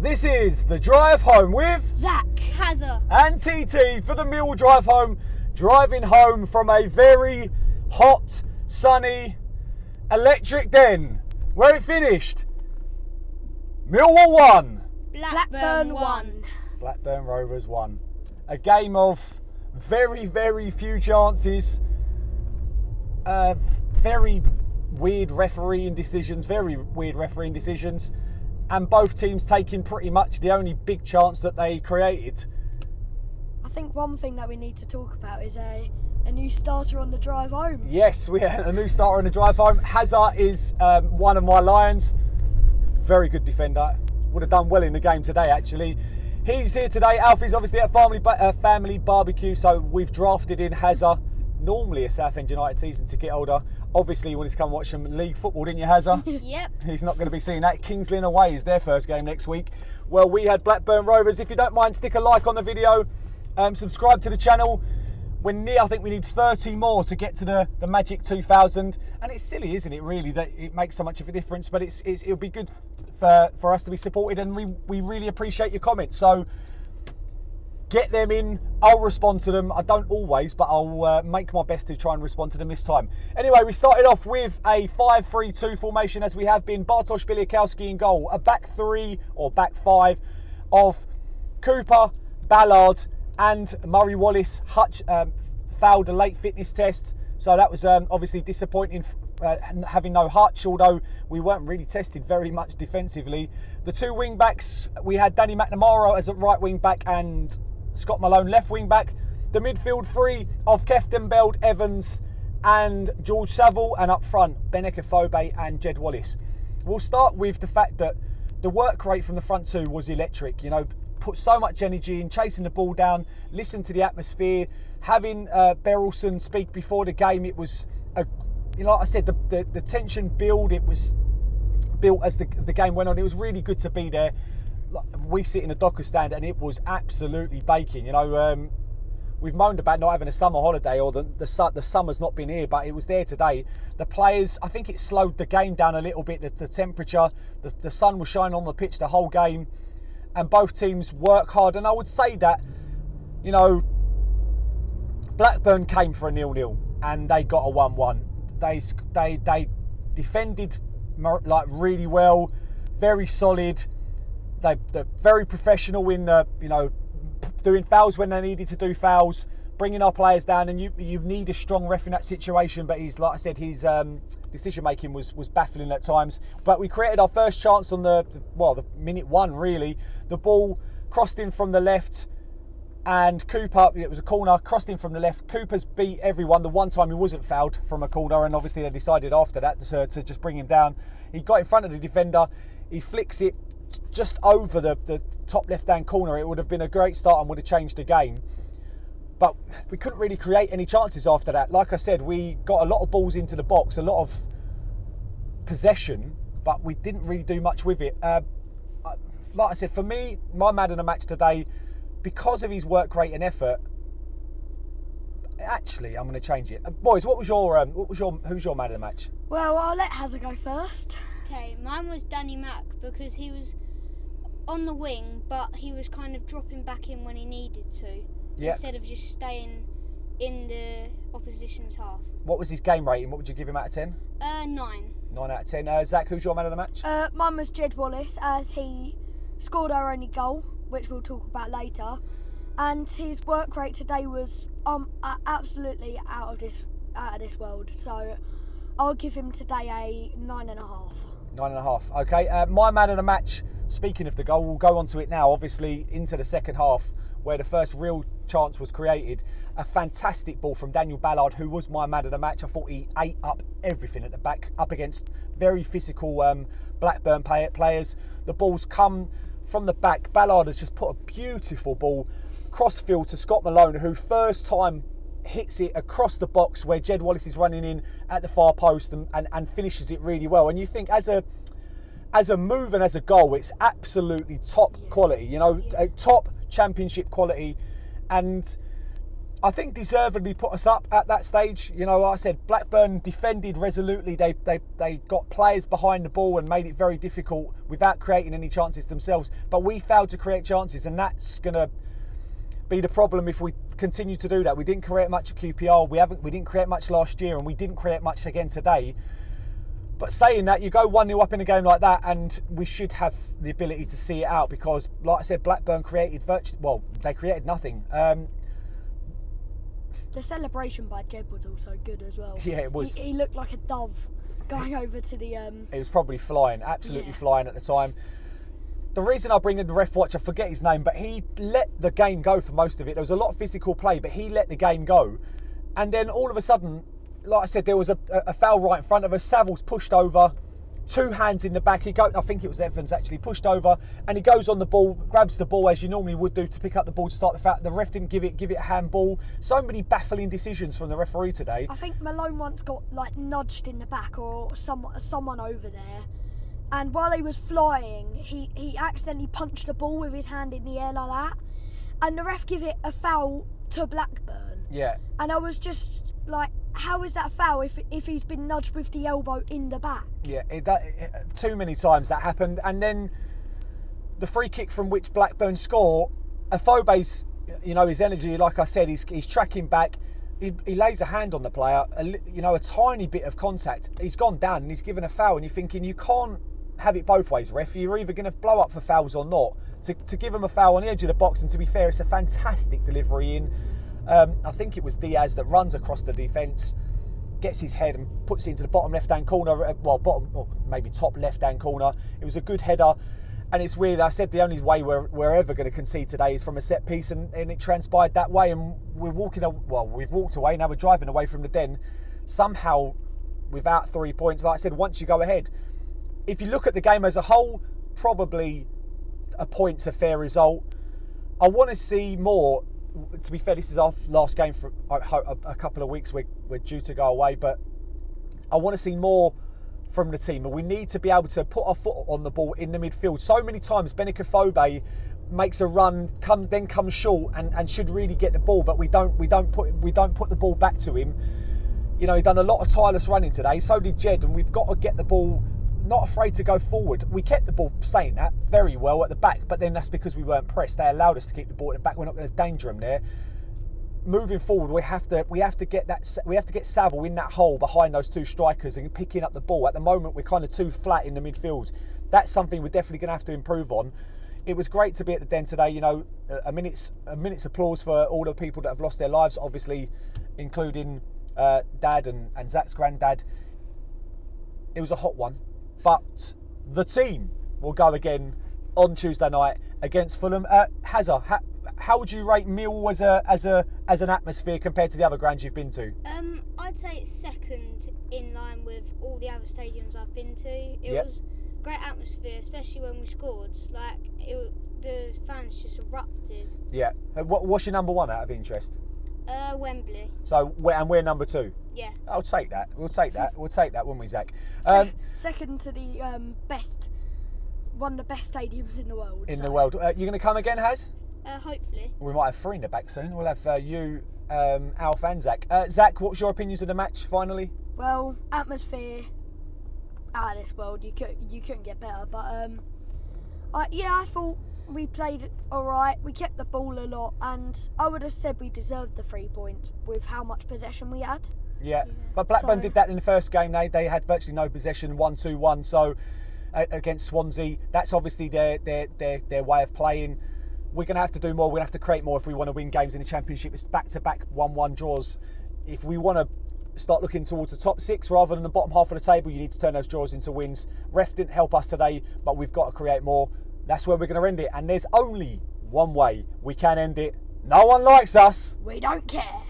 This is the drive home with Zac, Hazza, and TT for the Millwall drive home. Driving home from a very hot, sunny, electric den where it finished. Millwall 1. Blackburn 1. Blackburn Rovers 1. A game of very, very few chances. Very weird refereeing decisions. And both teams taking pretty much the only big chance that they created. I think one thing that we need to talk about is a new starter on the drive home. Yes, we had a new starter on the drive home. Hazza is one of my Lions. Very good defender. Would have done well in the game today, actually. He's here today. Alfie's obviously at family barbecue, so we've drafted in Hazza. Normally a Southend United season ticket holder. Obviously, you wanted to come watch some league football, didn't you, Hazza? Yep. He's not going to be seeing that. Kings Lynn away is their first game next week. Well, we had Blackburn Rovers. If you don't mind, stick a like on the video. Subscribe to the channel. I think we need 30 more to get to the magic 2,000. And it's silly, isn't it, really, that it makes so much of a difference. But it'll be good for us to be supported. And we really appreciate your comments. So get them in. I'll respond to them. I don't always, but I'll make my best to try and respond to them this time. Anyway, we started off with a 5-3-2 formation, as we have been. Bartosz Bieliakowski in goal. A back three or back five of Cooper, Ballard and Murray Wallace. Hutch fouled a late fitness test, so that was obviously disappointing, having no Hutch, although we weren't really tested very much defensively. The two wing backs, we had Danny McNamara as a right wing back and Scott Malone left wing back. The midfield three of Kefton Beld, Evans and George Saville, and up front Beneke Fobe and Jed Wallace. We'll start with the fact that the work rate from the front two was electric. You know, put so much energy in chasing the ball down, listen to the atmosphere. Having Berylson speak before the game, it was like I said, the tension build. It was built as the game went on. It was really good to be there. We sit in a Docker stand and it was absolutely baking. You know, we've moaned about not having a summer holiday or the summer's not been here, but it was there today. The players, I think it slowed the game down a little bit. The temperature, the sun was shining on the pitch the whole game, and both teams work hard. And I would say that, you know, Blackburn came for a 0-0 and they got a 1-1. They defended like really well, very solid. They're very professional in doing fouls when they needed to do fouls, bringing our players down. And you need a strong ref in that situation. But like I said, his decision making was baffling at times. But we created our first chance on the minute one, really. The ball crossed in from the left, and Cooper, it was a corner, crossed in from the left. Cooper's beat everyone. The one time he wasn't fouled from a corner, and obviously they decided after that to just bring him down. He got in front of the defender. He flicks it just over the top left-hand corner. It would have been a great start and would have changed the game. But we couldn't really create any chances after that. Like I said, we got a lot of balls into the box, a lot of possession, but we didn't really do much with it. Like I said, for me, my man of the match today, because of his work rate and effort, actually, I'm going to change it. Boys, who's your man of the match? Well, I'll let Hazza go first. Okay, mine was Danny Mack because he was on the wing, but he was kind of dropping back in when he needed to, instead of just staying in the opposition's half. What was his game rating? What would you give him out of 10? 9. 9 out of 10. Zac, who's your man of the match? Mine was Jed Wallace, as he scored our only goal, which we'll talk about later. And his work rate today was absolutely out of this world. So I'll give him today a 9.5. 9.5. Okay. My man of the match, speaking of the goal, we'll go on to it now, obviously, into the second half, where the first real chance was created. A fantastic ball from Daniel Ballard, who was my man of the match. I thought he ate up everything at the back, up against very physical Blackburn players. The ball's come from the back. Ballard has just put a beautiful ball cross-field to Scott Malone, who first time hits it across the box where Jed Wallace is running in at the far post and finishes it really well. And you think as a move and as a goal, it's absolutely top quality, top championship quality. And I think deservedly put us up at that stage. You know, like I said, Blackburn defended resolutely. They got players behind the ball and made it very difficult without creating any chances themselves. But we failed to create chances, and that's going to be the problem if we continue to do that. We didn't create much at QPR. We didn't create much last year, and we didn't create much again today. But saying that, you go 1-0 up in a game like that, and we should have the ability to see it out because, like I said, Blackburn created they created nothing. The celebration by Jed was also good as well. Yeah, it was. He looked like a dove going over to the... It was probably flying, absolutely flying at the time. The reason I bring in the ref watch, I forget his name, but he let the game go for most of it. There was a lot of physical play, but he let the game go. And then all of a sudden, like I said, there was a foul right in front of us. Savills pushed over, 2 hands in the back. I think it was Evans actually, pushed over, and he goes on the ball, grabs the ball as you normally would do to pick up the ball to start the foul. The ref didn't give it a handball. So many baffling decisions from the referee today. I think Malone once got nudged in the back or someone over there. And while he was flying, he accidentally punched the ball with his hand in the air like that. And the ref gave it a foul to Blackburn. Yeah. And I was just like, how is that foul if he's been nudged with the elbow in the back? Yeah, too many times that happened. And then the free kick from which Blackburn score, Afobe's, his energy, like I said, he's tracking back. He lays a hand on the player, a tiny bit of contact. He's gone down and he's given a foul. And you're thinking, you can't have it both ways, ref. You're either going to blow up for fouls or not. To give him a foul on the edge of the box, and to be fair, it's a fantastic delivery in. I think it was Diaz that runs across the defence, gets his head and puts it into the bottom left-hand corner, maybe top left-hand corner. It was a good header, and it's weird. I said the only way we're ever going to concede today is from a set piece, and it transpired that way. And we've walked away. Now we're driving away from the Den, somehow without 3 points. Like I said, once you go ahead, if you look at the game as a whole, probably a point's a fair result. I want to see more. To be fair, this is our last game for a couple of weeks. We're due to go away, but I want to see more from the team. And we need to be able to put our foot on the ball in the midfield. So many times, Benik Afobe makes a run, then comes short and should really get the ball, but we don't put the ball back to him. He done a lot of tireless running today. So did Jed, and we've got to get the ball. Not afraid to go forward. We kept the ball, saying that, very well at the back, but then that's because we weren't pressed. They allowed us to keep the ball at the back. We're not going to danger them there. Moving forward, we have to get Saville in that hole behind those 2 strikers and picking up the ball. At the moment, we're kind of too flat in the midfield. That's something we're definitely going to have to improve on. It was great to be at the Den today. A minute's applause for all the people that have lost their lives, obviously, including Dad and Zac's granddad. It was a hot one. But the team will go again on Tuesday night against Fulham. Hazza, how would you rate Millwall as an atmosphere compared to the other grounds you've been to? I'd say it's second in line with all the other stadiums I've been to. It was great atmosphere, especially when we scored. The fans just erupted. Yeah. What's your number 1 out of interest? Wembley. So, and we're number 2? Yeah. I'll take that. We'll take that, won't we, Zac? Second to the one of the best stadiums in the world. The world. You going to come again, Haz? Hopefully. We might have 3 in the back soon. We'll have you, Alf and Zac. Zac, what's your opinions of the match, finally? Well, atmosphere out of this world. You couldn't get better. But, I thought we played all right. We kept the ball a lot, and I would have said we deserved the 3 points with how much possession we had. Yeah. But Blackburn did that in the first game. They had virtually no possession, 1-2-1. So against Swansea, that's obviously their way of playing. We're going to have to do more. We're going to have to create more if we want to win games in the Championship. It's back-to-back 1-1 draws. If we want to start looking towards the top 6 rather than the bottom half of the table, you need to turn those draws into wins. Ref didn't help us today, but we've got to create more. That's where we're going to end it. And there's only one way we can end it. No one likes us. We don't care.